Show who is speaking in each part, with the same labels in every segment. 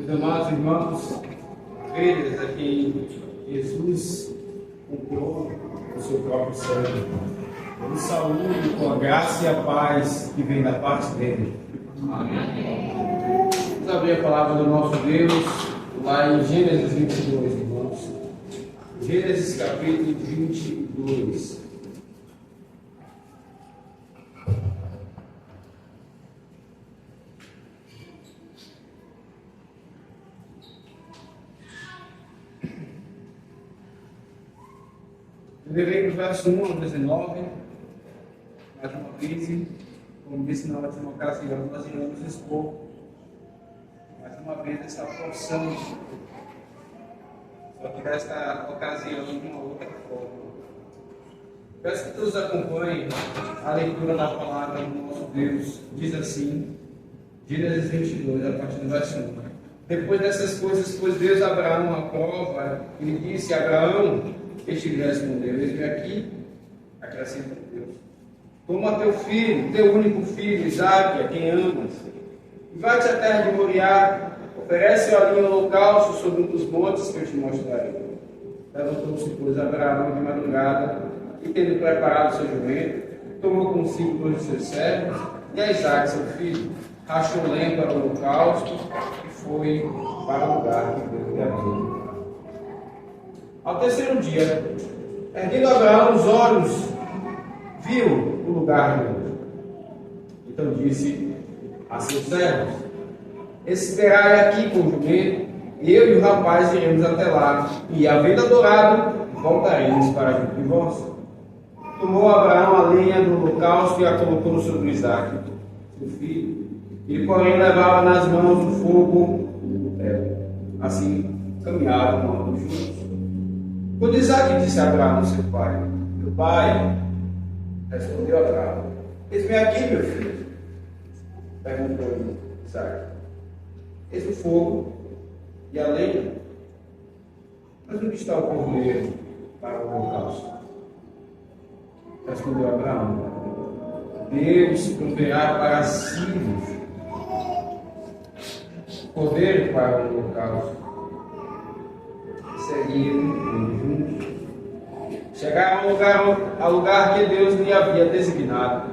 Speaker 1: Meus amados irmãos, crentes a quem Jesus comprou o seu próprio sangue, eu os saúdo com a graça e a paz que vem da parte dele. Amém. Vamos abrir a palavra do nosso Deus lá em Gênesis 22, irmãos. Gênesis capítulo 22. Eu lerei do verso 1 ao 19, mais uma vez, como disse na última ocasião, nós iremos expor mais uma vez essa porção, só que desta ocasião de uma outra forma. Peço que todos acompanhem a leitura da palavra do nosso Deus. Diz assim, Gênesis 22, a partir do verso 1. Depois dessas coisas, pôs Deus a Abraão à prova e lhe disse: Abraão, este lhe respondeu: eis-me aqui. Acrescenta Deus: toma teu filho, teu único filho, Isaque, a quem amas, e vai-te à terra de Moriá, oferece-o ali um holocausto sobre um dos montes que eu te mostrarei. Levantou-se, pois, Abraão de madrugada, e tendo preparado seu jumento, tomou consigo 2 de seus servos e a Isaque, seu filho, rachou lenha para o holocausto e foi para o lugar que Deus lhe havia. Ao terceiro dia, erguendo Abraão os olhos, viu o lugar de Deus. Então disse a seus servos: esperai aqui com o jumento, eu e o rapaz iremos até lá, e, havendo adorado, voltaremos para junto de vós. Tomou Abraão a lenha do holocausto e a colocou sobre Isaque, seu filho. Ele, porém, levava nas mãos o fogo do pé. Assim caminhavam ambos juntos. Quando Isaque disse a Abraão, seu pai: meu pai, respondeu Abraão: eis-me aqui, meu filho. Perguntou-lhe Isaque: eis o fogo e a lenha, mas onde está o cordeiro para o holocausto? Respondeu Abraão: Deus proverá para si cordeiro para o holocausto. Seguiram juntos. Chegaram ao lugar que Deus lhe havia designado.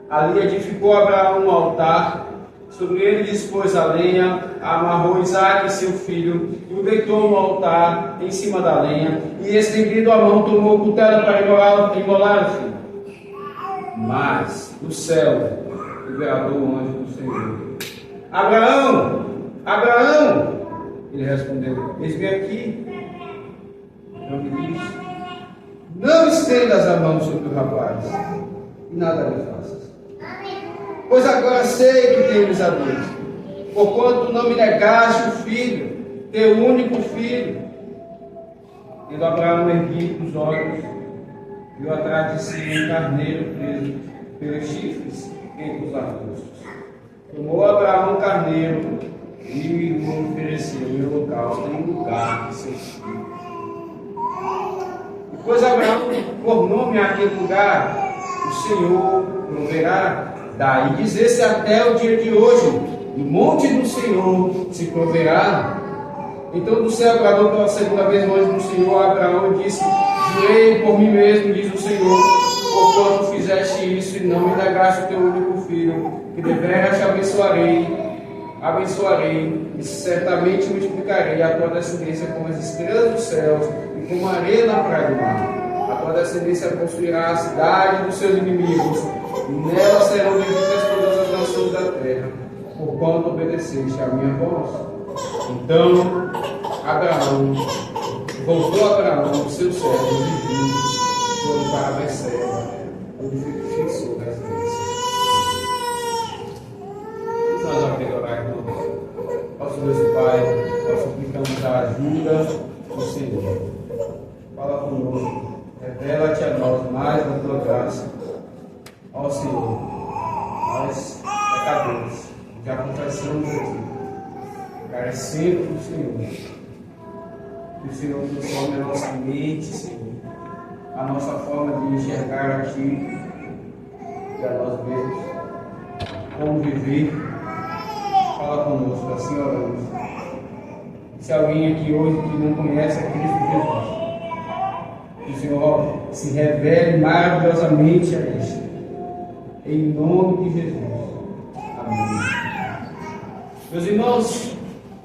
Speaker 1: Ali edificou Abraão um altar. Sobre ele dispôs a lenha, amarrou Isaque, seu filho, e o deitou no altar, em cima da lenha, e estendido a mão, tomou o cutelo para imolar o filho. Mas do céu lhe bradou o anjo do Senhor: Abraão, Abraão! Ele respondeu: eis-me aqui. Então lhe disse: não estendas a mão sobre o rapaz, e nada lhe faças. Pois agora sei que temes a Deus, porquanto não me negaste o filho, teu único filho. Tendo Abraão erguido os olhos, viu atrás de si um carneiro preso pelos chifres entre os arbustos. Tomou Abraão um carneiro e o ofereceu em holocausto em lugar de seu filho. E pôs Abraão por nome àquele lugar: o Senhor proverá. Daí dizer-se até o dia de hoje: no monte do Senhor se proverá. Então do céu bradou pela segunda vez o anjo do Senhor a Abraão e disse: jurei por mim mesmo, diz o Senhor, porquanto fizeste isso e não me negaste o teu único filho, que deveras te abençoarei, e certamente multiplicarei a tua descendência como as estrelas dos céus e como a areia na praia do mar. A tua descendência possuirá a cidade dos seus inimigos, e nela serão benditas todas as nações da terra, porquanto obedeceste à minha voz. Então voltou Abraão os seus servos e juntos foram para Berseba, onde fixou a residência. Nós vamos orar, irmãos. Nosso Deus Pai, nós suplicamos a ajuda do Senhor. Fala conosco, revela-te a nós mais da tua graça. Ó Senhor, nós, pecadores, já confessamos aqui, carecendo do Senhor. Que o Senhor transforme a nossa mente, Senhor, a nossa forma de enxergar a Ti e a nós mesmos, como viver. Fala conosco, assim oramos, Se alguém aqui hoje que não conhece a Cristo Jesus, que o Senhor se revele maravilhosamente a este, em nome de Jesus. Amém. Meus irmãos,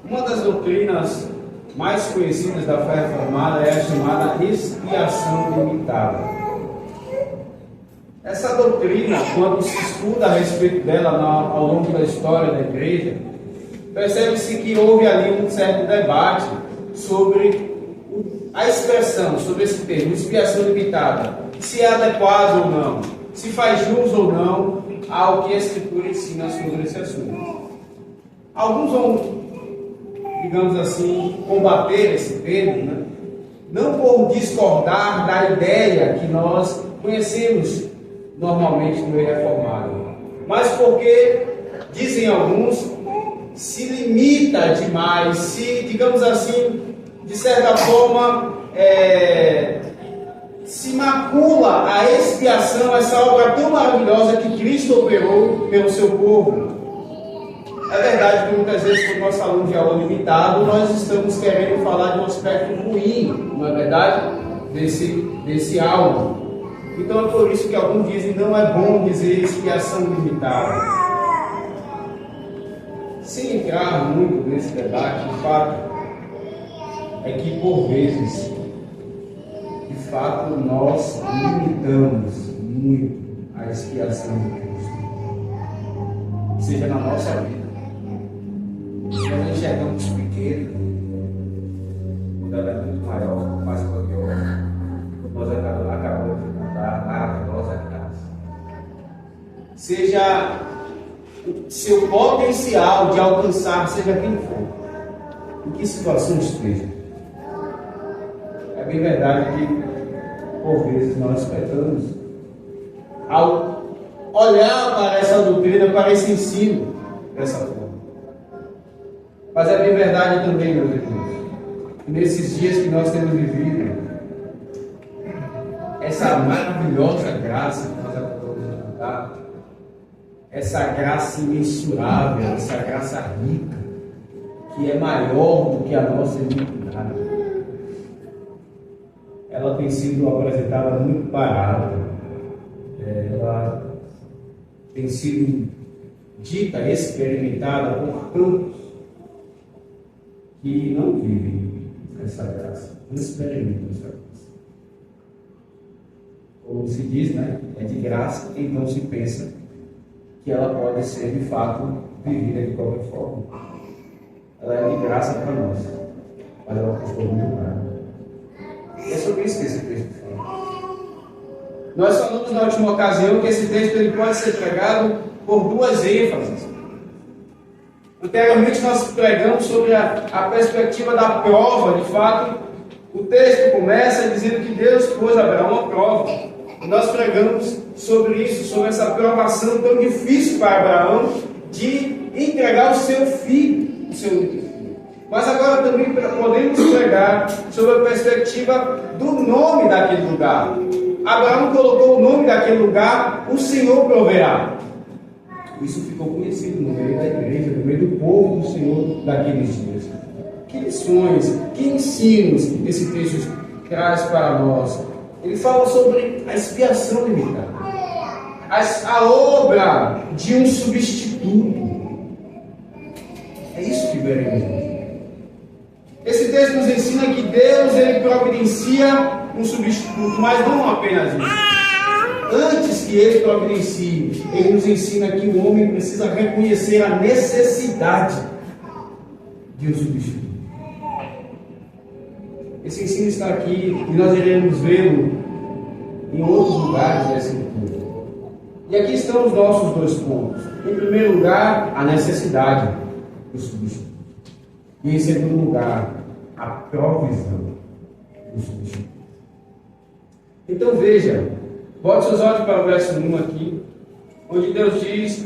Speaker 1: uma das doutrinas mais conhecidas da fé reformada é a chamada expiação limitada. Essa doutrina, quando se estuda a respeito dela ao longo da história da igreja, percebe-se que houve ali um certo debate sobre a expressão, sobre esse termo, expiação limitada, se é adequado ou não, se faz jus ou não ao que a Escritura ensina sobre esse assunto. Alguns vão, digamos assim, combater esse termo, né? Não por discordar da ideia que nós conhecemos normalmente no meio reformado, mas porque, dizem alguns, se limita demais, se, digamos assim, de certa forma, se macula a expiação, essa obra tão maravilhosa que Cristo operou pelo seu povo. É verdade que muitas vezes, quando nós falamos de algo limitado, nós estamos querendo falar de um aspecto ruim, não é verdade? Desse algo. Então é por isso que alguns dizem que não é bom dizer expiação limitada. Sem entrar muito nesse debate, o fato é que por vezes, de fato, nós limitamos muito a expiação de Cristo, seja na nossa vida. Nós enxergamos pequeno, quando ela é muito maior, mais gloriosa. Nós acabamos de cantar maravilhosa graça. Seja o seu potencial de alcançar, seja quem for, em que situação esteja. É bem verdade que, por vezes, nós pecamos ao olhar para essa doutrina, para esse ensino dessa forma. Mas é bem verdade também, meus irmãos, que nesses dias que nós temos vivido, essa maravilhosa graça que nós acabamos de cantar, essa graça imensurável, essa graça rica, que é maior do que a nossa iniquidade, ela tem sido apresentada muito barata, ela tem sido dita, experimentada por tantos que não vivem essa graça, não experimentam essa graça. Como se diz, né? É de graça, então se pensa que ela pode ser de fato vivida de qualquer forma. Ela é de graça para nós, mas ela custou muito caro. E é sobre isso que esse texto fala. Nós falamos na última ocasião que esse texto ele pode ser pregado por duas ênfases. Anteriormente nós pregamos sobre a perspectiva da prova. De fato, o texto começa dizendo que Deus pôs Abraão à prova. E nós pregamos sobre isso, sobre essa provação tão difícil para Abraão de entregar o seu filho, o seu único filho. Mas agora também podemos pregar sobre a perspectiva do nome daquele lugar. Abraão colocou o nome daquele lugar, o Senhor proverá. Isso ficou conhecido no meio da igreja, no meio do povo do Senhor daqueles dias. Que lições, que ensinos esse texto traz para nós? Ele fala sobre a expiação limitada, a obra de um substituto. É isso que veremos. Esse texto nos ensina que Deus ele providencia um substituto, mas não apenas isso. Antes que ele providencie, ele nos ensina que o homem precisa reconhecer a necessidade de um substituto. Esse ensino está aqui e nós iremos vê-lo em outros lugares da Escritura. E aqui estão os nossos dois pontos. Em primeiro lugar, a necessidade do substituto. E em segundo lugar, a provisão do substituto. Então veja, bote seus olhos para o verso 1 aqui, onde Deus diz: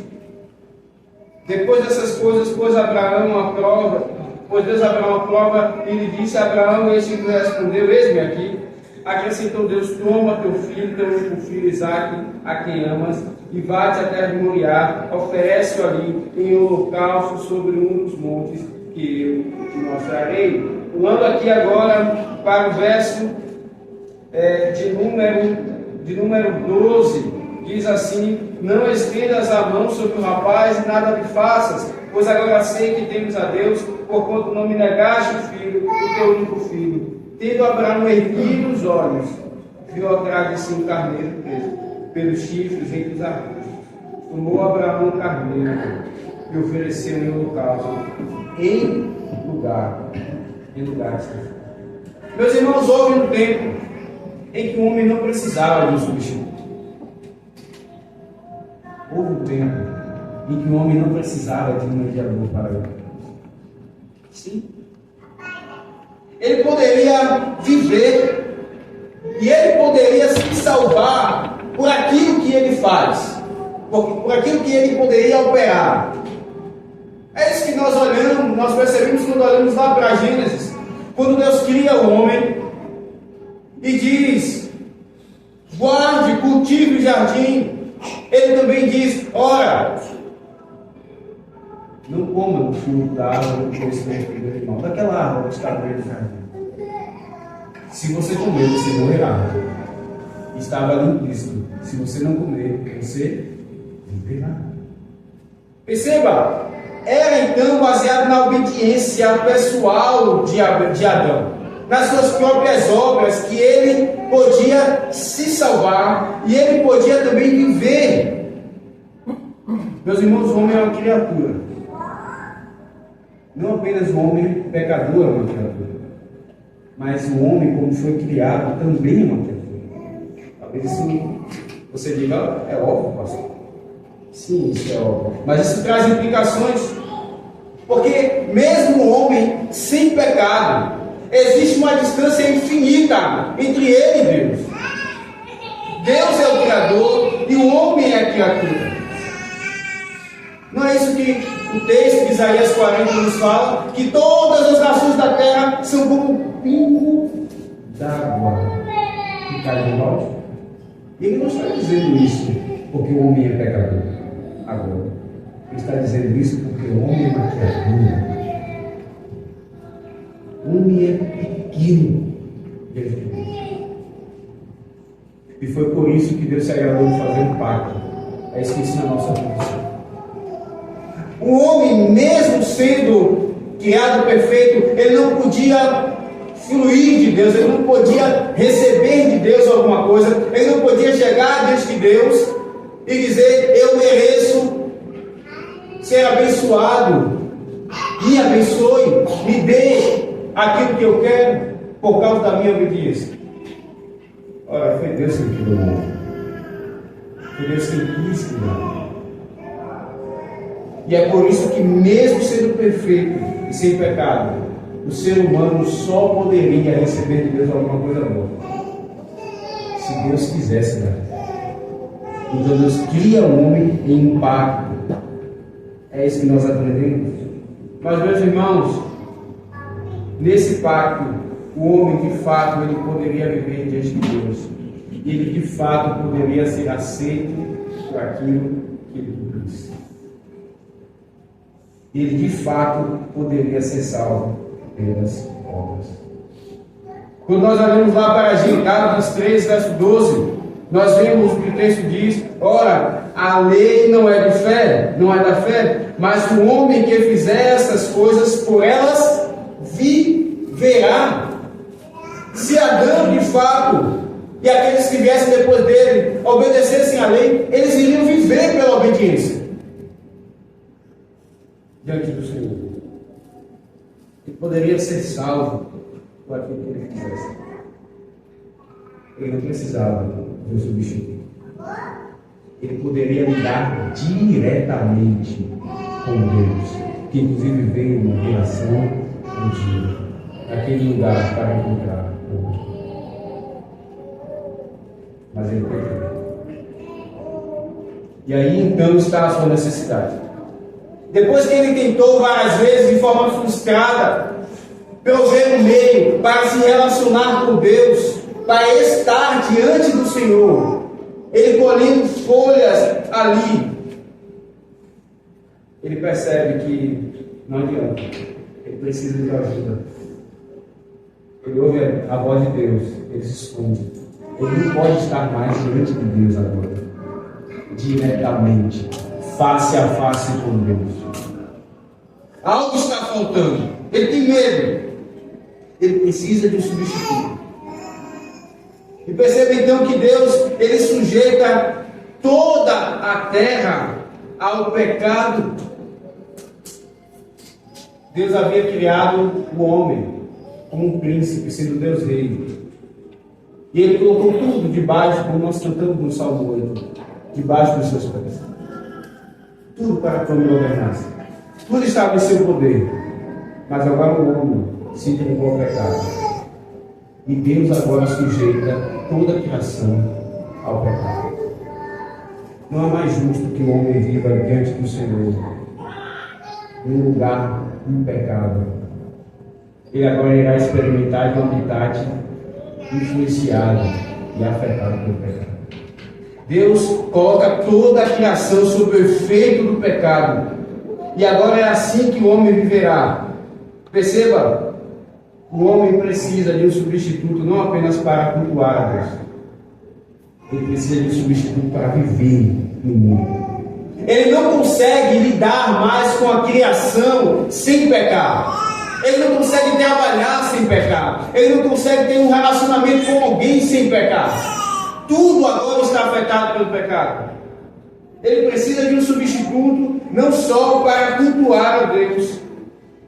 Speaker 1: depois dessas coisas, pôs Abraão à prova. Pois Deus Abraão a prova e lhe disse a Abraão, este lhe respondeu: eis-me aqui. Acrescentou Deus: toma teu filho, teu único filho Isaque, a quem amas, e vai-te à terra de Moriá, oferece-o ali em holocausto sobre um dos montes que eu te mostrarei, pulando aqui agora para o verso de número 12, diz assim: não estendas a mão sobre o rapaz e nada lhe faças, pois agora sei que temes a Deus, porquanto não me negaste o filho, o teu único filho. Tendo Abraão erguido os olhos, viu atrás de si um carneiro preso, pelos chifres entre os arbustos. Tomou Abraão um carneiro e ofereceu em holocausto, em lugar de sacrifício. Meus irmãos, houve um tempo em que o homem não precisava de um substituto. Houve um tempo em que o homem não precisava de um mediador para ele. Sim. Ele poderia viver e ele poderia se salvar por aquilo que ele faz, por aquilo que ele poderia operar. É isso que nós olhamos, nós percebemos quando olhamos lá para Gênesis, quando Deus cria o homem e diz: guarde, cultive o jardim. Ele também diz: ora, não coma do fruto da árvore do conhecimento do bem e do mal, daquela árvore que está no meio do jardim. Se você comer, você morrerá. Estava ali implícito: se você não comer, você viverá. Perceba, era então baseado na obediência pessoal de Adão, nas suas próprias obras, que ele podia se salvar e ele podia também viver. Meus irmãos, o homem é uma criatura. Não apenas o homem pecador é uma criatura, mas o homem, como foi criado, também é uma criatura. Talvez isso você diga: é óbvio, pastor. Sim, isso é óbvio. Mas isso traz implicações, porque mesmo o homem sem pecado, existe uma distância infinita entre ele e Deus. Deus é o Criador e o homem é a criatura. Não é isso que o texto de Isaías 40 nos fala? Que todas as nações da terra são como um pingo d'água que cai no balde. E ele não está dizendo isso porque o homem é pecador. Agora, ele está dizendo isso porque o homem é uma criatura. O homem é pequeno diante de Deus. E foi por isso que Deus se agradou de fazer um pacto. É isso que ensina a nossa vida. O homem, mesmo sendo criado perfeito, ele não podia fluir de Deus, ele não podia receber de Deus alguma coisa, ele não podia chegar diante de Deus e dizer: eu mereço ser abençoado, me abençoe, me dê aquilo que eu quero por causa da minha obediência. Ora, foi Deus que criou o mundo. Foi Deus que quis criar. E é por isso que, mesmo sendo perfeito e sem pecado, o ser humano só poderia receber de Deus alguma coisa boa se Deus quisesse dar. Então Deus cria o homem em um pacto. É isso que nós aprendemos. Mas, meus irmãos, nesse pacto, o homem de fato ele poderia viver diante de Deus. Ele de fato poderia ser aceito por aquilo que ele quis. Ele de fato poderia ser salvo pelas obras. Quando nós olhamos lá para Gálatas 3, verso 12, nós vemos que o texto diz: ora, a lei não é de fé, não é da fé, mas o homem que fizer essas coisas, por elas viverá. Se Adão de fato e aqueles que viessem depois dele obedecessem à lei, eles iriam viver pela obediência diante do Senhor. Ele poderia ser salvo por aquilo que ele fizesse. Ele não precisava de um substituto. Ele poderia lidar diretamente com Deus, que inclusive veio uma relação um dia naquele lugar para encontrar o outro. Mas ele pecou. E aí então está a sua necessidade. Depois que ele tentou várias vezes, de forma frustrada, prover um meio para se relacionar com Deus, para estar diante do Senhor, ele colhendo folhas ali, ele percebe que não adianta.
Speaker 2: ele precisa de ajuda. Ele ouve a voz de Deus, ele se esconde. Ele não pode estar mais diante de Deus agora, diretamente, face a face com Deus.
Speaker 1: Algo está faltando. Ele tem medo. Ele precisa de um substituto. E perceba então que Deus, ele sujeita toda a terra ao pecado. Deus havia criado o homem como um príncipe, sendo Deus rei. E ele colocou tudo debaixo, como nós cantamos no Salmo 8, debaixo dos seus pés. Tudo para que o homem governasse. Tudo estava em seu poder. Mas agora o homem se entregou ao pecado. E Deus agora sujeita toda a criação ao pecado. Não é mais justo que o homem viva diante do Senhor, num lugar impecável. Ele agora irá experimentar de uma habitat influenciado e afetado pelo pecado. Deus coloca toda a criação sob o efeito do pecado. E agora é assim que o homem viverá. Perceba, o homem precisa de um substituto não apenas para cultuar a Deus. Ele precisa de um substituto para viver no mundo. Ele não consegue lidar mais com a criação sem pecar. Ele não consegue trabalhar sem pecar. Ele não consegue ter um relacionamento com alguém sem pecar. Tudo agora está afetado pelo pecado. Ele precisa de um substituto não só para cultuar a Deus,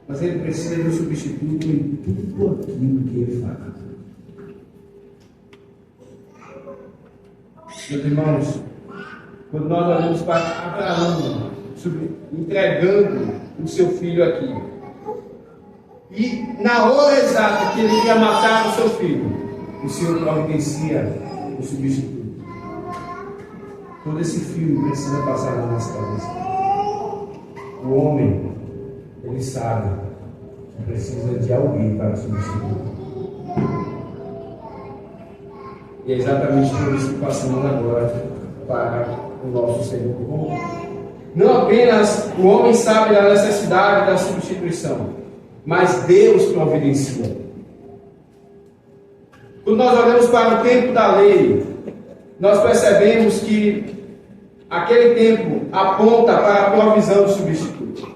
Speaker 1: mas ele precisa de um substituto em tudo aquilo que ele faz. Meus irmãos, quando nós olhamos para Abraão entregando o seu filho aqui, e na hora exata que ele ia matar o seu filho, o Senhor providencia o substituto. Todo esse filme precisa passar na nossa cabeça. O homem, ele sabe que precisa de alguém para substituir. E é exatamente por isso que passamos agora para o nosso Senhor. Não apenas o homem sabe da necessidade da substituição, mas Deus providencia. Quando nós olhamos para o tempo da lei, nós percebemos que aquele tempo aponta para a provisão do substituto.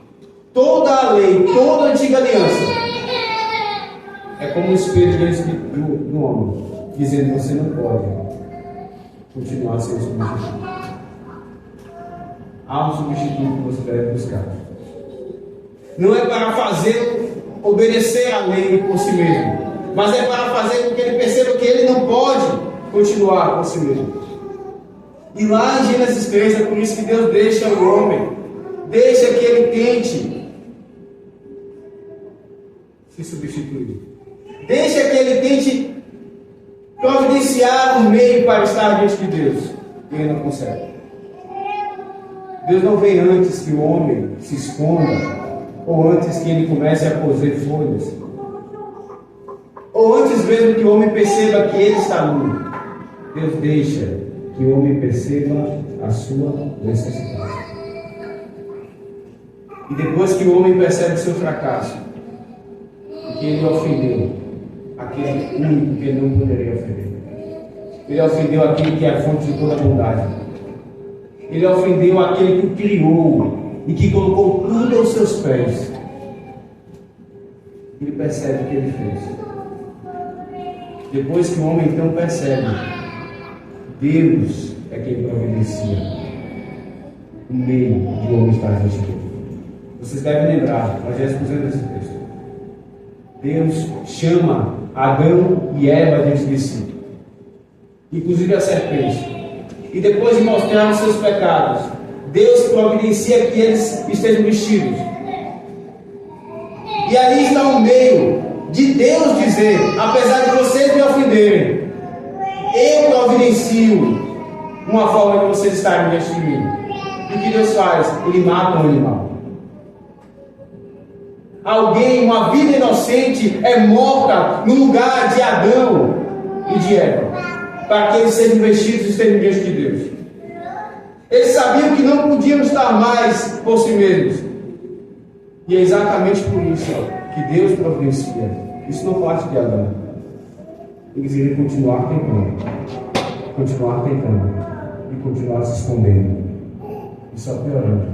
Speaker 1: Toda a lei, toda a antiga aliança é como um espelho diante do homem, dizendo que você não pode continuar sendo substituto. Há um substituto que você deve buscar. Não é para fazer obedecer a lei por si mesmo, mas é para fazer com que ele perceba que ele não pode continuar por si mesmo. E lá em Gênesis 3 é por isso que Deus deixa o homem, deixa que ele tente se substituir, deixa que ele tente providenciar um meio para estar diante de Deus, e ele não consegue. Deus não vem antes que o homem se esconda, ou antes que ele comece a coser folhas, ou antes mesmo que o homem perceba que ele está nu. Deus deixa que o homem perceba a sua necessidade. E depois que o homem percebe o seu fracasso, que ele ofendeu aquele único que ele não poderia ofender. Ele ofendeu aquele que é a fonte de toda a bondade. Ele ofendeu aquele que o criou e que colocou tudo aos seus pés. Ele percebe o que ele fez. Depois que o homem então percebe, Deus é quem providencia o meio de o homem estar diante dele. Vocês devem lembrar, nós já expusemos esse texto. Deus chama Adão e Eva diante de si, inclusive a serpente. E depois de mostrar os seus pecados, Deus providencia que eles estejam vestidos. E ali está o meio de Deus dizer: apesar de vocês me ofenderem, eu providencio uma forma de vocês estarem diante de mim. E o que Deus faz? Ele mata um animal. Alguém, uma vida inocente é morta no lugar de Adão e de Eva, para que eles sejam vestidos e estejam diante de Deus. Eles sabiam que não podiam estar mais por si mesmos. E é exatamente por isso que
Speaker 2: que Deus providencia, isso não parte de Adão. Eles iriam continuar tentando e continuar se escondendo e só piorando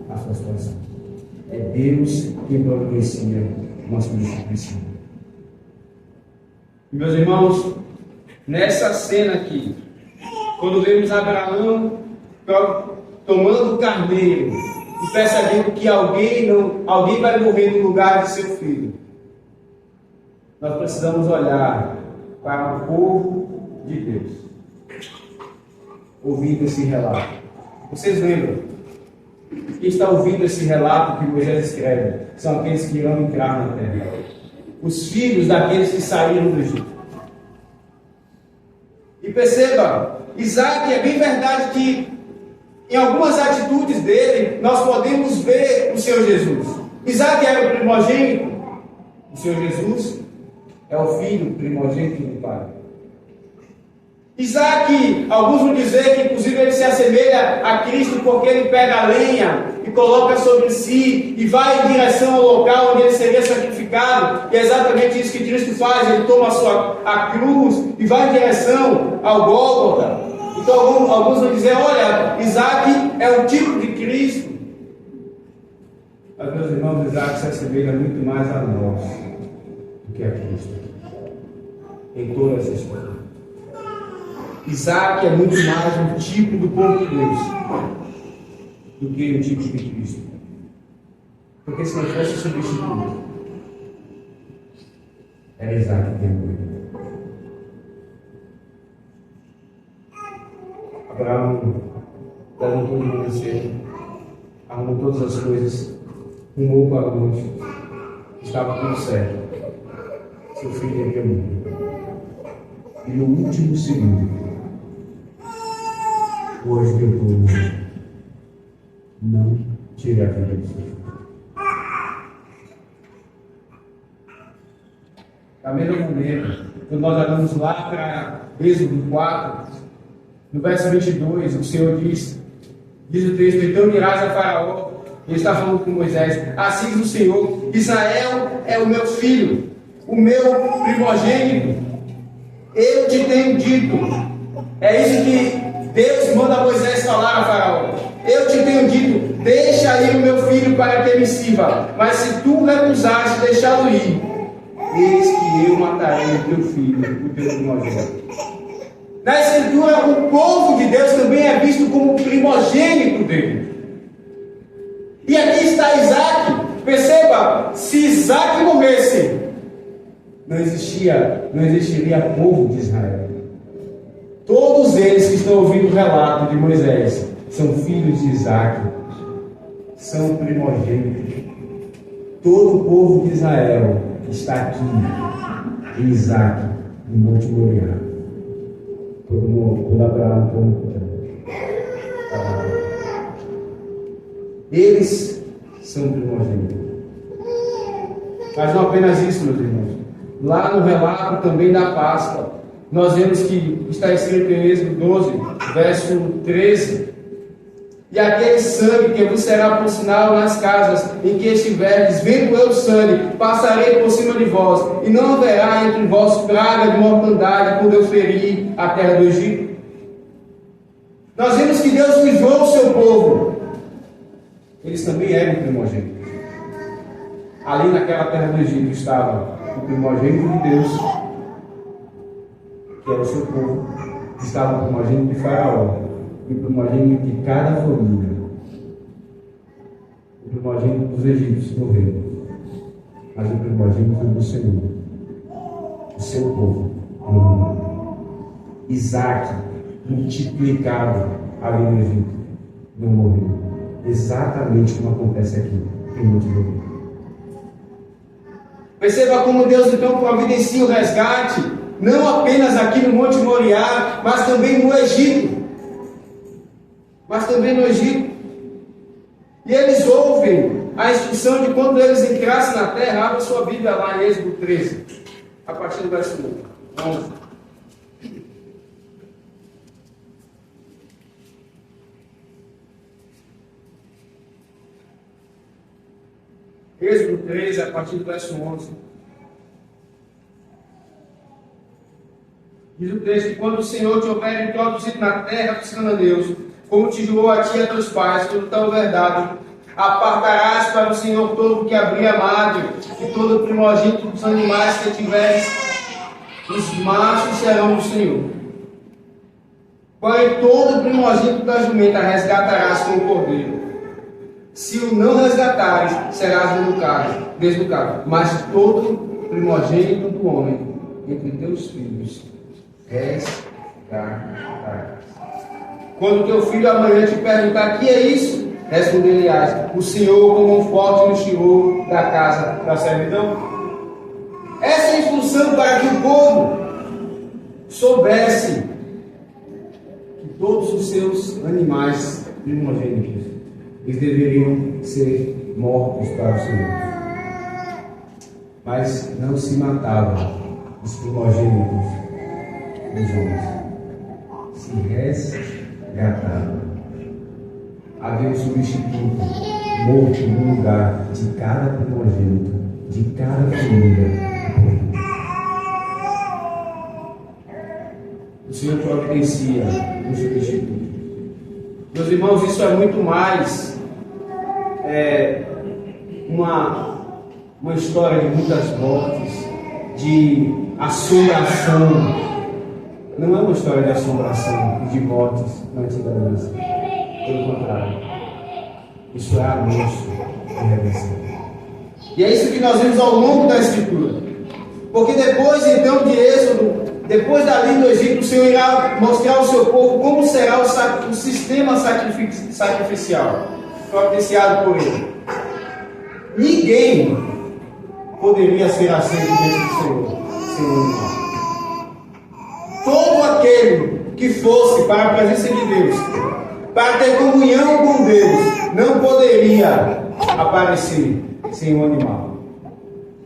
Speaker 2: a sua situação. É Deus quem providencia uma substituição. Meus irmãos, nessa cena aqui, quando vemos Abraão tomando o carneiro e percebendo que alguém vai morrer no lugar de seu filho, nós precisamos olhar para o povo de Deus, ouvindo esse relato. Vocês lembram? Quem está ouvindo esse relato que Moisés escreve são aqueles que irão entrar na terra, os filhos daqueles que saíram do Egito. E perceba, Isaac, é bem verdade que em algumas atitudes dele nós podemos ver o Senhor Jesus. Isaac era o primogênito, o Senhor Jesus é o filho primogênito do Pai. Isaac, alguns vão dizer que inclusive ele se assemelha a Cristo porque ele pega a lenha e coloca sobre si e vai em direção ao local onde ele seria sacrificado. E é exatamente isso que Cristo faz. Ele toma a cruz e vai em direção ao Gólgota. Então alguns vão dizer, olha, Isaac é o tipo de Cristo. Mas meus irmãos, Isaac se assemelha muito mais a nós do que a Cristo em toda essa história. Isaac é muito mais um tipo do povo de Deus do que um tipo de Cristo. Porque se não fosse substituído, era Isaac quem morreu. Abraão levantou de manhã cedo, arrumou todas as coisas, rumou para longe, estava tudo certo. Seu filho iria morrer. E no último segundo, hoje eu vou não tire a vida do seu filho. Da mesma maneira, quando nós olhamos lá para Êxodo 4, no verso 22, o Senhor diz o texto, então dirás a Faraó, ele está falando com Moisés, assim diz o Senhor, Israel é o meu filho, o meu primogênito, eu te tenho dito. É isso que Deus manda Moisés falar a Faraó. Eu te tenho dito, deixa ir o meu filho para que ele sirva. Mas se tu recusaste deixá-lo ir, eis que eu matarei o teu filho, o teu primogênito. Na Escritura, o povo de Deus também é visto como primogênito dele. E aqui está Isaac. Perceba, se Isaac morresse, não existiria povo de Israel. Todos eles que estão ouvindo o relato de Moisés são filhos de Isaac, são primogênitos. Todo o povo de Israel está aqui em Isaac, no Monte Moriá. Quando Abraão tomou. Eles são primogênitos. Mas não apenas isso, meus irmãos. Lá no relato também da Páscoa, nós vemos que está escrito em Êxodo 12, verso 13: e aquele sangue que vos será por sinal nas casas em que estiverdes, vendo eu o sangue, passarei por cima de vós, e não haverá entre vós praga de mortandade quando eu ferir a terra do Egito. Nós vemos que Deus livrou o seu povo. Eles também eram primogênitos. Ali naquela terra do Egito estava o primogênito de Deus, que era o seu povo, estava o primogênito de Faraó, e o primogênito de cada família. O primogênito dos egípcios morreu, mas o primogênito do Senhor, o seu povo, não morreu. Isaac, multiplicado ali no Egito, não morreu. Exatamente como acontece aqui em Monte Moriá. Perceba como Deus então providencia o resgate, não apenas aqui no Monte Moriá, mas também no Egito. E eles ouvem a instrução de quando eles entrassem na terra. Abra sua Bíblia lá em Êxodo 13, a partir do verso 11. Êxodo 13, a partir do verso 11. Diz o texto que quando o Senhor te houver introduzido na terra dos cananeus, como te jurou a ti e a teus pais, por tal verdade, apartarás para o Senhor todo o que abrir a madre, e todo o primogênito dos animais que tiveres, os machos serão do Senhor. Porém, todo o primogênito da jumenta resgatarás com o cordeiro. Se o não resgatares, serás desnucado. Mas todo primogênito do homem, entre teus filhos, resgatarás. Quando teu filho amanhã te perguntar: que é isso? Responder-lhe-ás: o Senhor com mão forte nos tirou da casa da servidão. Essa é a instrução para que o povo soubesse que todos os seus animais primogênitos eles deveriam ser mortos para o Senhor. Mas não se matavam os primogênitos dos homens. Se resgatavam. Havia um substituto morto no lugar de cada primogênito, de cada família. O Senhor providencia um substituto. Meus irmãos, isso é muito mais uma história de muitas mortes, de assombração. Não é uma história de assombração e de mortes na antiga aliança. Pelo contrário, isso é anúncio de redenção. E é isso que nós vemos ao longo da Escritura. Porque depois então de Êxodo, depois da lei do Egito, o Senhor irá mostrar ao seu povo como será o sistema sacrificial providenciado por ele. Ninguém poderia ser aceito diante do Senhor sem um animal. Todo aquele que fosse para a presença de Deus, para ter comunhão com Deus, não poderia aparecer sem um animal.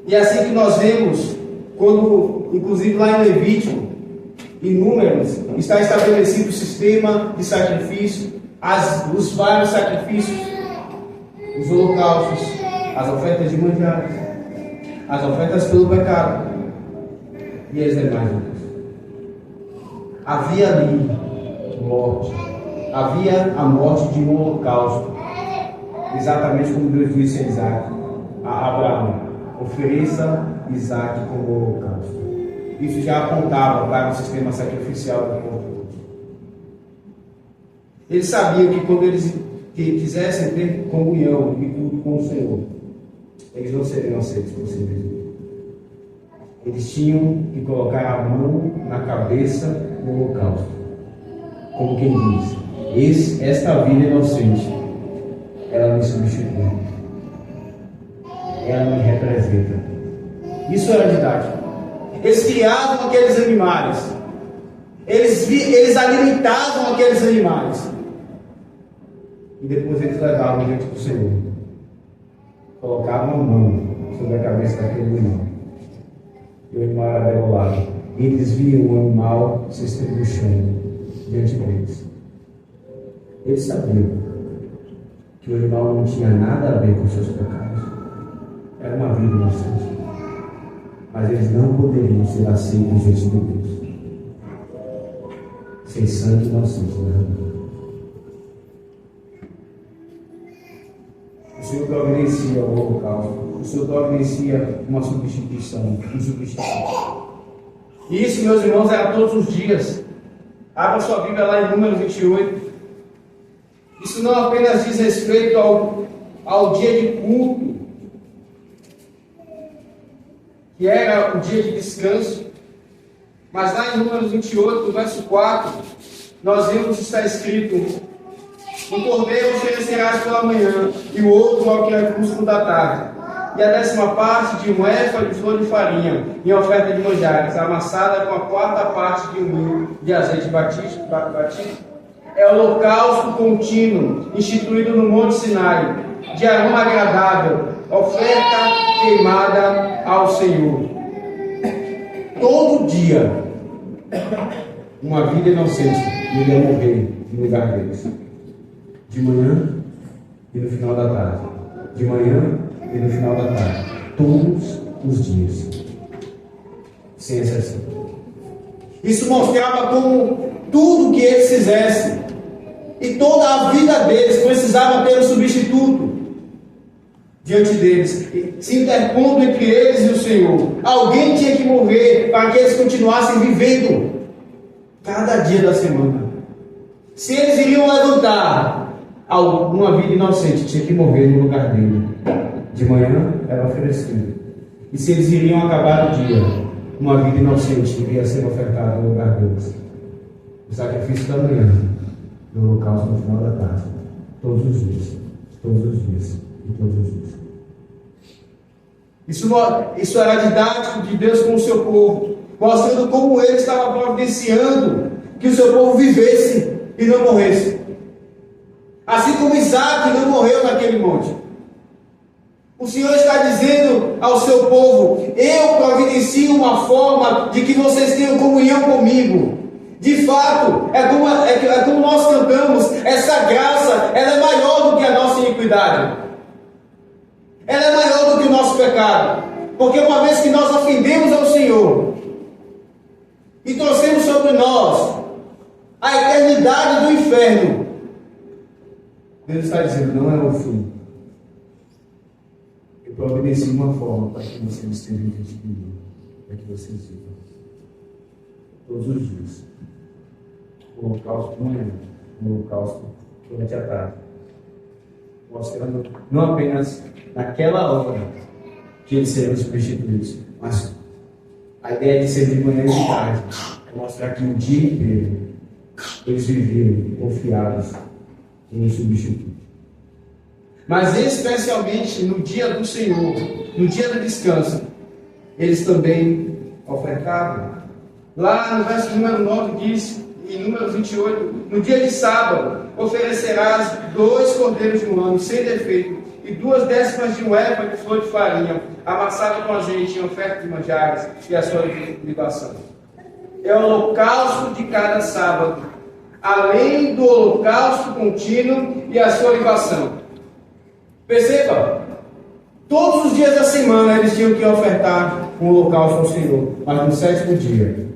Speaker 2: E é assim que nós vemos, quando, inclusive lá em Levítico, em Números, está estabelecido o sistema de sacrifício, os vários sacrifícios, os holocaustos, as ofertas de manjares, as ofertas pelo pecado e as demais outras. Havia ali morte. Havia a morte de um holocausto, exatamente como Deus disse a Isaac, a Abraão: ofereça Isaac como holocausto. Isso já apontava para o sistema sacrificial do povo. Eles sabiam que quando eles quisessem ter comunhão e tudo com o Senhor, eles não seriam aceitos por si mesmos. Eles tinham que colocar a mão na cabeça do holocausto, como quem diz: esta vida inocente, ela me substitui, ela me representa. Isso era didático. Eles criavam aqueles animais, eles alimentavam aqueles animais, e depois eles levavam diante do Senhor, colocavam a mão sobre a cabeça daquele animal, e o animal era degolado. Eles viam o animal se estribuchando diante deles. Eles sabiam que o animal não tinha nada a ver com seus pecados. Era uma vida inocente. Mas eles não poderiam ser aceitos diante de Deus sem sangue inocente, né? O Senhor providencia o holocausto. O Senhor providencia uma substituição, um substituto. E isso, meus irmãos, era todos os dias. Abra sua Bíblia lá em Números 28. Isso não apenas diz respeito ao dia de culto, que era o dia de descanso, mas lá em Números 28, no verso 4, nós vemos que está escrito: um cordeiro oferecerás pela manhã, e o outro ao crepúsculo da tarde, e a 10ª parte de um éfa de flor de farinha, em oferta de manjares, amassada com a 4ª parte de um hin de azeite batido. É o holocausto contínuo, instituído no Monte Sinai, de aroma agradável, oferta queimada ao Senhor. Todo dia, uma vida inocente iria morrer no lugar deles. De manhã e no final da tarde. De manhã e e no final da tarde, todos os dias, sem exceção. Isso mostrava como tudo que eles fizessem e toda a vida deles precisava ter um substituto diante deles, se interpondo entre eles e o Senhor. Alguém tinha que morrer para que eles continuassem vivendo cada dia da semana. Se eles iriam levantar uma vida inocente, tinha que morrer no lugar dele. De manhã era oferecido. E se eles iriam acabar o dia, uma vida inocente iria ser ofertada no lugar deles. O sacrifício da manhã, no holocausto no final da tarde, todos os dias, todos os dias e todos os dias. Isso era didático de Deus com o seu povo, mostrando como ele estava providenciando que o seu povo vivesse e não morresse. Assim como Isaac não morreu naquele monte. O Senhor está dizendo ao seu povo: eu providencio uma forma de que vocês tenham comunhão comigo. De fato, é como nós cantamos, essa graça, ela é maior do que a nossa iniquidade. Ela é maior do que o nosso pecado. Porque uma vez que nós ofendemos ao Senhor e trouxemos sobre nós a eternidade do inferno, Deus está dizendo: não é o fim. Eu providencio uma forma para que vocês estejam diante de mim, para que vocês vivam todos os dias. O holocausto não é um holocausto durante a tarde, mostrando não apenas naquela hora que eles seriam substituídos, mas a ideia de ser de manhã e de tarde é mostrar que o dia inteiro eles viviam confiados em um substituto. Mas especialmente no dia do Senhor, no dia do descanso, eles também ofertavam. Lá no verso número 9 diz, em número 28, no dia de sábado oferecerás 2 cordeiros de um ano sem defeito e 2 décimas de um éfa de flor de farinha amassada com azeite em oferta de manjares e a sua libação. É o holocausto de cada sábado, além do holocausto contínuo e a sua libação. Perceba, todos os dias da semana eles tinham que ofertar um holocausto ao Senhor, mas no 7º dia,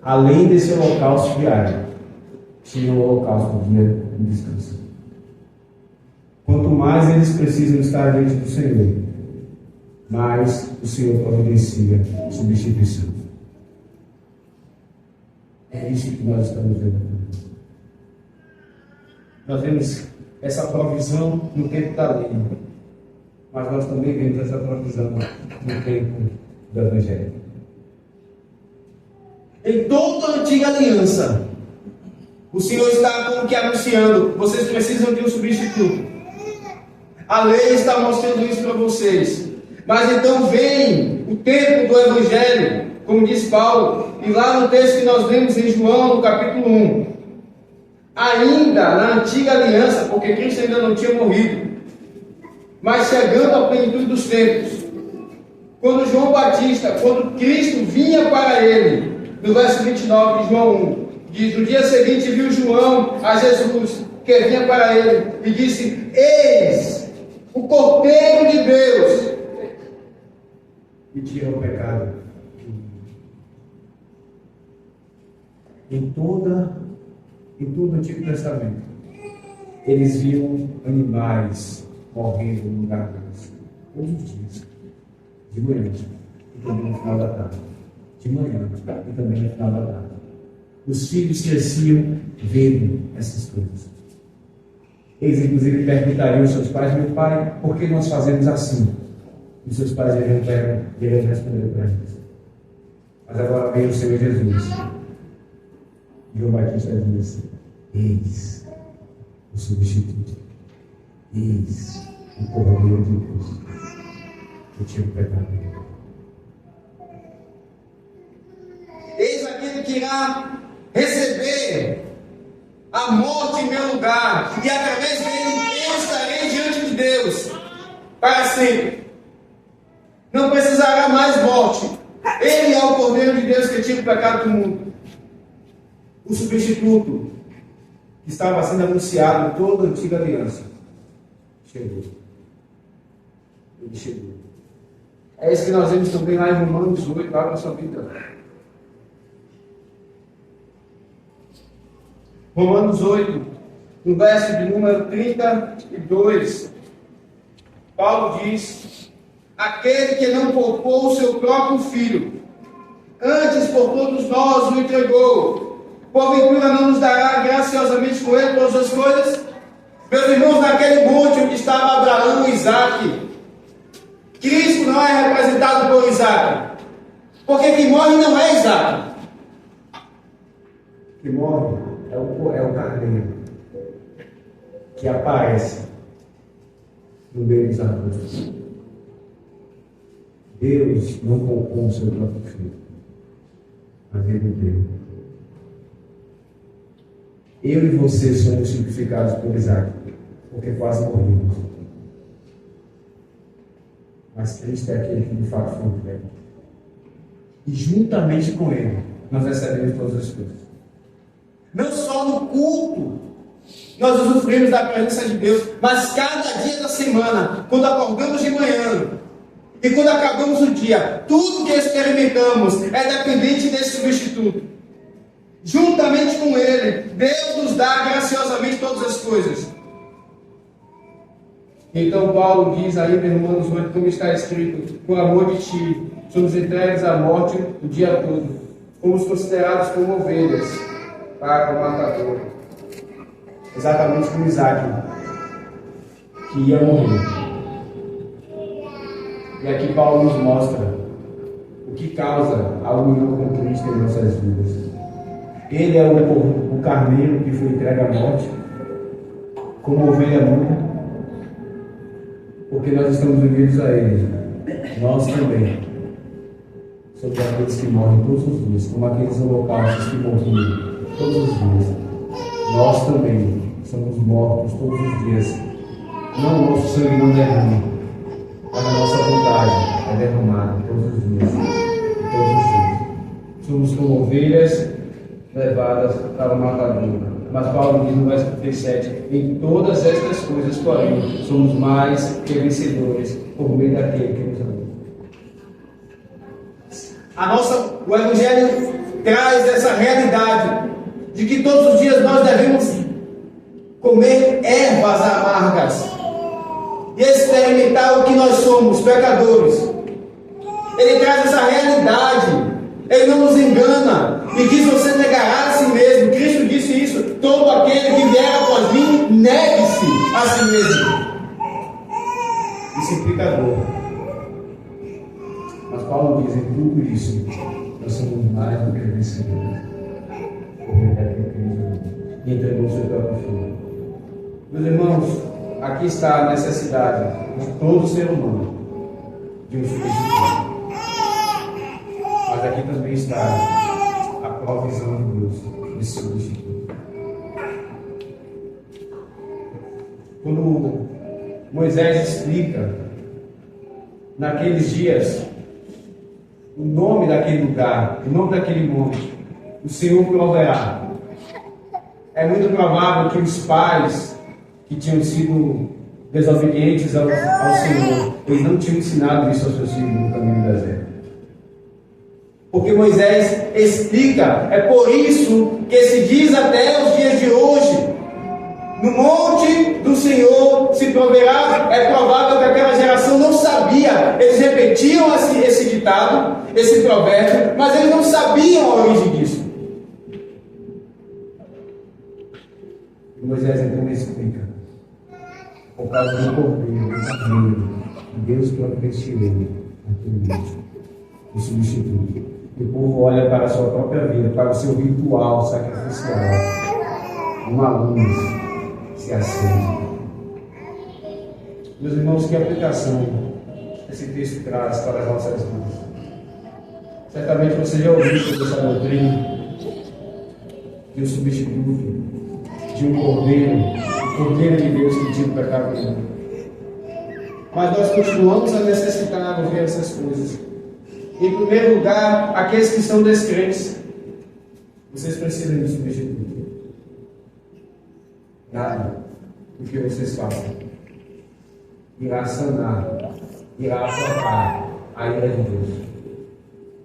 Speaker 2: além desse holocausto diário, tinha o holocausto do dia de descanso. Quanto mais eles precisam estar diante do Senhor, mais o Senhor providencia substituição. É isso que nós estamos vendo. Nós vemos essa provisão no tempo da lei, mas nós também vemos essa provisão no tempo do Evangelho. Em toda a antiga aliança, o Senhor está como que anunciando: vocês precisam de um substituto. A lei está mostrando isso para vocês. Mas então vem o tempo do Evangelho, como diz Paulo, e lá no texto que nós lemos em João, no capítulo 1, ainda na antiga aliança, porque Cristo ainda não tinha morrido, mas chegando à plenitude dos tempos, quando Cristo vinha para ele, no verso 29 de João 1, diz: no dia seguinte viu João a Jesus, que vinha para ele, e disse: eis o Cordeiro de Deus, que tira o pecado. Em todo o Antigo Testamento, eles viam animais morrendo no lugar deles, todos os dias, de manhã e também no final da tarde. De manhã e também no final da tarde. Os filhos cresciam vendo essas coisas. Eles inclusive perguntariam aos seus pais: meu pai, por que nós fazemos assim? E seus pais iriam responder para eles. Mas agora vem o Senhor Jesus. João Batista diz: eis o substituto, eis o Cordeiro de Deus, que tira o pecado. Eis aquele que irá receber a morte em meu lugar, e através dele eu estarei diante de Deus para sempre. Não precisará mais morte. Ele é o Cordeiro de Deus que tira o pecado do mundo. O substituto que estava sendo anunciado em toda a antiga aliança chegou. Ele chegou. É isso que nós vemos também lá em Romanos 8, lá na sua vida. Romanos 8, no verso de número 32, Paulo diz: aquele que não poupou o seu próprio filho, antes por todos nós o entregou, porventura não nos dará graciosamente com ele todas as coisas? Meus irmãos, naquele monte onde estava Abraão e Isaque, Cristo não é representado por Isaque, porque quem morre não é Isaque. Quem morre é o carneiro que aparece no meio dos arbustos. Deus não poupou o seu próprio filho, mas ele deu. Eu e você somos simplificados por Isaac, porque quase morrimos. Mas Cristo é aquele que de fato foi entregue. E juntamente com ele, nós recebemos todas as coisas. Não só no culto nós usufruímos da presença de Deus, mas cada dia da semana, quando acordamos de manhã e quando acabamos o dia, tudo que experimentamos é dependente desse substituto. Juntamente com ele, Deus nos dá graciosamente todas as coisas. Então Paulo diz ainda em Romanos 8, como está escrito: por amor de ti, somos entregues à morte o dia todo, fomos considerados como ovelhas para o matador. Exatamente como Isaac, que ia morrer. E aqui Paulo nos mostra o que causa a união com Cristo em nossas vidas. Ele é o carneiro que foi entregue à morte, como ovelha muda, porque nós estamos unidos a Ele. Nós também somos aqueles que morrem todos os dias, como aqueles holocaustos que morriam todos os dias. Nós também somos mortos todos os dias. Não o nosso sangue não derrama, mas a nossa vontade é derramada todos os dias. Todos os dias. Somos como ovelhas levadas para o matador. Mas Paulo diz no verso 37: em todas estas coisas, porém, somos mais que vencedores por meio daquele que nos amou. O Evangelho traz essa realidade de que todos os dias nós devemos comer ervas amargas e experimentar o que nós somos, pecadores. Ele traz essa realidade. Ele não nos engana e diz: você negará a si mesmo. Cristo disse isso: todo aquele que vier após mim, negue-se a si mesmo. Isso implica dor. Mas Paulo diz: em tudo isso, nós somos mais do que vencedores, por meio daquele que nos amou e entregou o seu próprio filho. Meus irmãos, aqui está a necessidade de todo ser humano de um substituto. Mas aqui também está a provisão de Deus desse substituto. Quando Moisés explica, naqueles dias, o nome daquele lugar, o nome daquele monte, o Senhor proverá. É muito provável que os pais que tinham sido desobedientes ao Senhor, eles não tinham ensinado isso aos seus filhos no caminho do deserto. Porque Moisés explica, é por isso que se diz até os dias de hoje: no monte do Senhor se proverá. É provável que aquela geração não sabia. Eles repetiam esse ditado, esse provérbio, mas eles não sabiam a origem disso. E Moisés então explica: por causa do cordeiro, que Deus providenciou naquele monte, o substituto. O povo olha para a sua própria vida, para o seu ritual sacrificial. Uma luz se acende. Meus irmãos, que aplicação esse texto traz para as nossas vidas? Certamente você já ouviu sobre essa doutrina de um substituto, de um cordeiro, o cordeiro de Deus que tira o pecado do mundo. Mas nós continuamos a necessitar ouvir essas coisas. Em primeiro lugar, aqueles que são descrentes, vocês precisam de substituto. Nada do que vocês façam irá sanar irá aplacar a ira de Deus.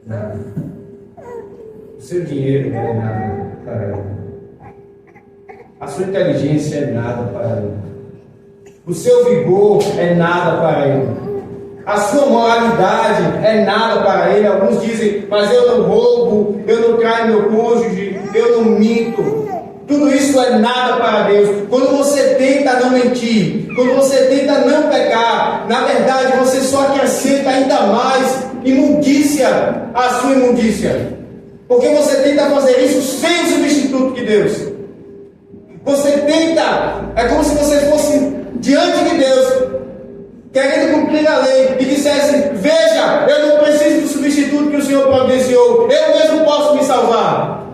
Speaker 2: Nada. O seu dinheiro não é nada para ele. A sua inteligência é nada para ele. O seu vigor é nada para ele. A sua moralidade é nada para ele. Alguns dizem, mas eu não roubo, eu não traio meu cônjuge, eu não minto. Tudo isso é nada para Deus. Quando você tenta não mentir, quando você tenta não pecar, na verdade você só acrescenta ainda mais imundícia à sua imundícia. Porque você tenta fazer isso sem o substituto de Deus. Você tenta, é como se você fosse diante de Deus, querendo cumprir a lei, e dissesse: veja, eu não preciso do substituto que o Senhor providenciou, eu mesmo posso me salvar.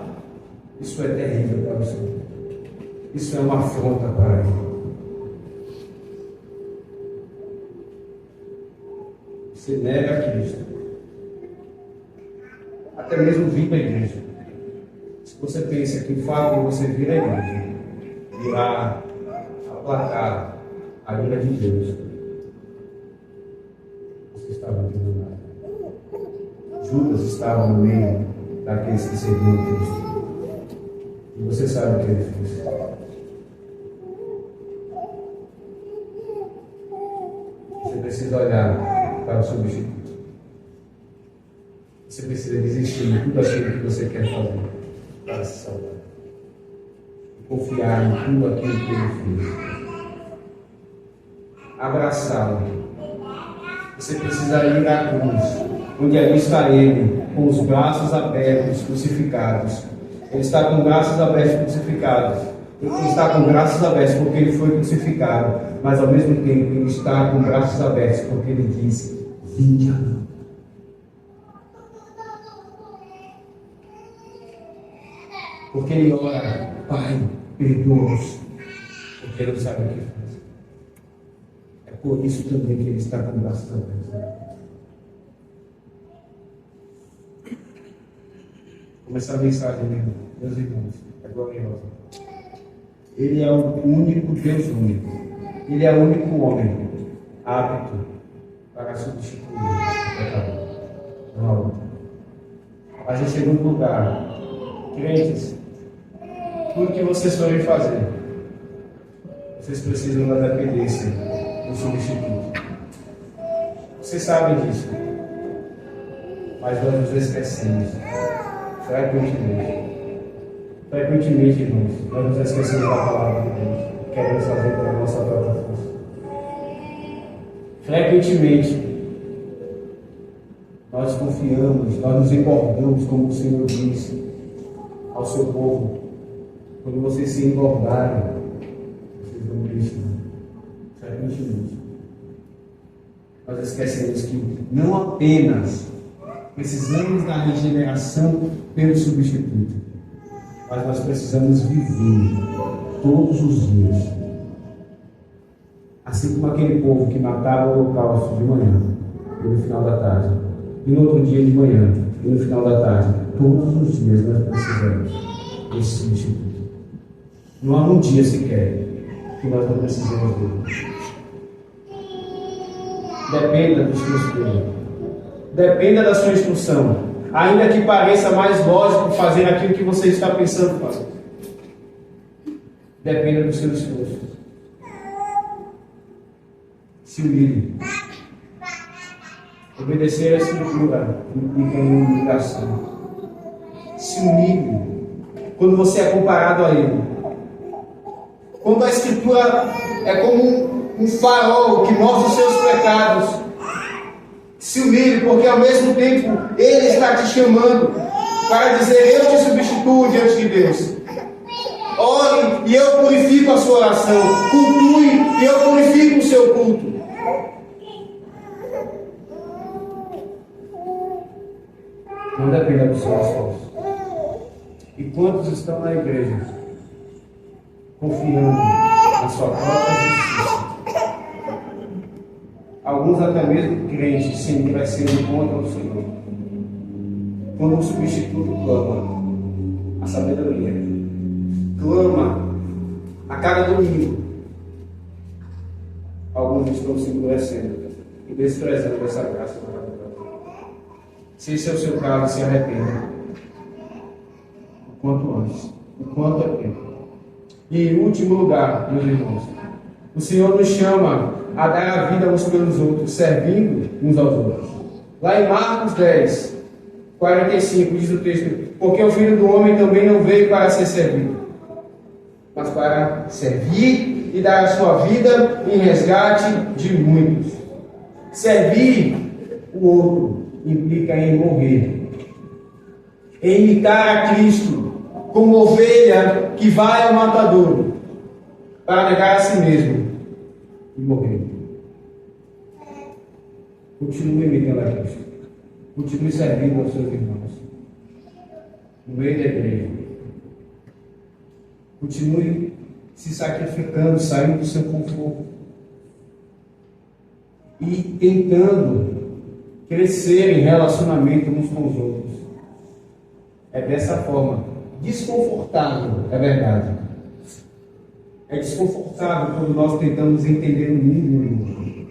Speaker 2: Isso é terrível para você. Isso é uma afronta para ele. Você nega a Cristo. Até mesmo vir para a igreja. Se você pensa que o fato de você vir à igreja irá aplacar a ira de Deus, você estava enganado. Judas estava no meio daqueles que serviam Cristo. E você sabe o que ele fez. Você precisa olhar para o substituto. Você precisa desistir de tudo aquilo que você quer fazer para se salvar. E confiar em tudo aquilo que ele fez. Abraçá-lo. Você precisa ir à cruz, onde ali está ele, com os braços abertos, crucificados. Ele está com braços abertos crucificados. Ele está com braços abertos porque ele foi crucificado. Mas ao mesmo tempo ele está com braços abertos porque ele disse: vinde a mim. Porque ele ora: Pai, perdoa-os, porque ele não sabe o que faz. É por isso também que ele está com braços abertos. Como essa mensagem, meus irmãos, é gloriosa. Ele é o único Deus único. Ele é o único homem apto para substituir o pecador. Não há outro. Mas em segundo lugar, crentes, tudo que vocês forem fazer, vocês precisam da dependência do substituto. Vocês sabem disso, mas nós nos esquecemos frequentemente. Frequentemente, irmãos, nós nos esquecemos da palavra de Deus. Queremos fazer pela nossa própria força. Frequentemente, nós confiamos, nós nos engordamos, como o Senhor disse ao seu povo: quando vocês se engordarem, vocês vão crescer. Frequentemente, nós esquecemos que não apenas precisamos da regeneração pelo substituto, mas nós precisamos viver todos os dias, assim como aquele povo que matava o holocausto de manhã e no final da tarde, e no outro dia de manhã e no final da tarde. Todos os dias nós precisamos desse substituto. Não há um dia sequer que nós não precisemos dele. Dependa do seu espírito. Dependa da sua instrução. Ainda que pareça mais lógico fazer aquilo que você está pensando fazer. Dependa do seu esforço. Se humilhe. Obedecer a escritura implica em humilhação. Se humilhe quando você é comparado a ele. Quando a escritura é como um farol que mostra os seus pecados, se humilhe, porque ao mesmo tempo ele está te chamando para dizer: eu te substituo diante de Deus. Ore e eu purifico a sua oração. Cultue e eu purifico o seu culto. Não dependa do seu esforço. E quantos estão na igreja confiando na sua própria justiça? Alguns até mesmo crentes se endurecendo contra o Senhor. Quando o substituto clama a sabedoria, clama a cada domingo, alguns estão se endurecendo e desprezando essa graça maravilhosa. Se esse é o seu caso, se arrependa. O quanto antes. O quanto é tempo. E em último lugar, meus irmãos, o Senhor nos chama a dar a vida uns pelos outros, servindo uns aos outros. Lá em Marcos 10, 45, diz o texto: porque o Filho do Homem também não veio para ser servido, mas para servir e dar a sua vida em resgate de muitos. Servir o outro implica em morrer, em imitar a Cristo como ovelha que vai ao matadouro para negar a si mesmo e morrer. Continue imitando a Cristo. Continue servindo aos seus irmãos no meio da igreja. Continue se sacrificando, saindo do seu conforto e tentando crescer em relacionamento uns com os outros. É dessa forma, desconfortável, é verdade. É desconfortável quando nós tentamos entender o mundo.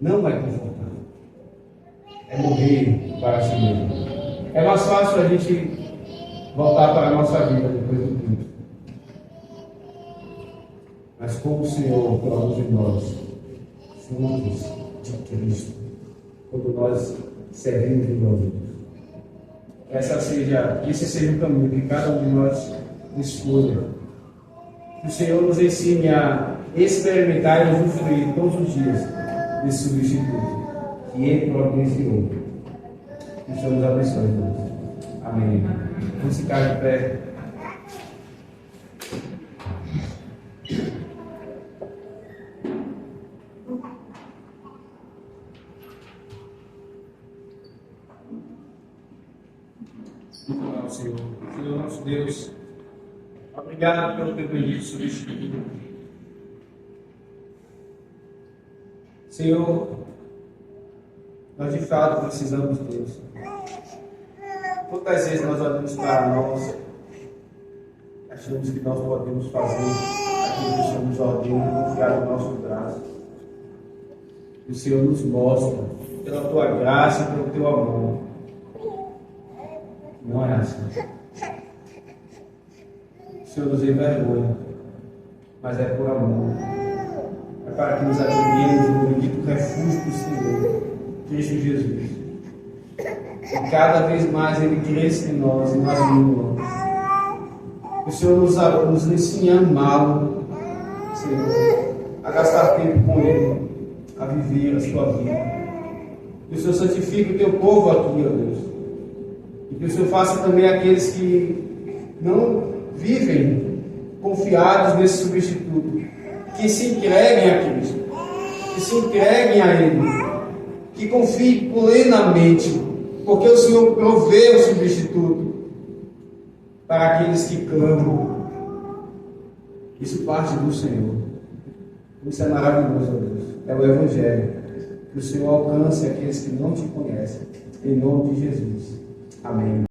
Speaker 2: Não é confortável. É morrer para si mesmo. É mais fácil a gente voltar para a nossa vida depois do culto. Mas como o Senhor produz em nós frutos de Cristo, quando nós servimos uns aos outros. Esse seja o caminho que cada um de nós escolha. Que o Senhor nos ensine a experimentar e usufruir todos os dias desse substituto que Ele providenciou. Que o Senhor nos abençoe, irmãos. Amém. Vamos ficar de pé. Senhor. Senhor nosso Deus, obrigado pelo teu bendito substituto. Senhor, nós de fato precisamos de Deus. Quantas vezes nós olhamos para nós, achamos que nós podemos fazer aquilo que o Senhor nos ordena, confiar no nosso braço. E o Senhor nos mostra, pela tua graça e pelo teu amor. Não é assim. O Senhor nos envergonha, mas é por amor. É para que nos abriguemos no bendito refúgio do Senhor, Cristo Jesus. E cada vez mais Ele cresça em nós e nós em nós. O Senhor nos ensine a amá-lo, Senhor, a gastar tempo com Ele, a viver a sua vida. Que o Senhor santifique o teu povo aqui, ó Deus. E que o Senhor faça também aqueles que não vivem confiados nesse substituto, que se entreguem a Cristo, que se entreguem a Ele, que confiem plenamente, porque o Senhor provê o substituto para aqueles que clamam. Isso parte do Senhor. Isso é maravilhoso, ó Deus. É o Evangelho. Que o Senhor alcance aqueles que não te conhecem. Em nome de Jesus. Amém.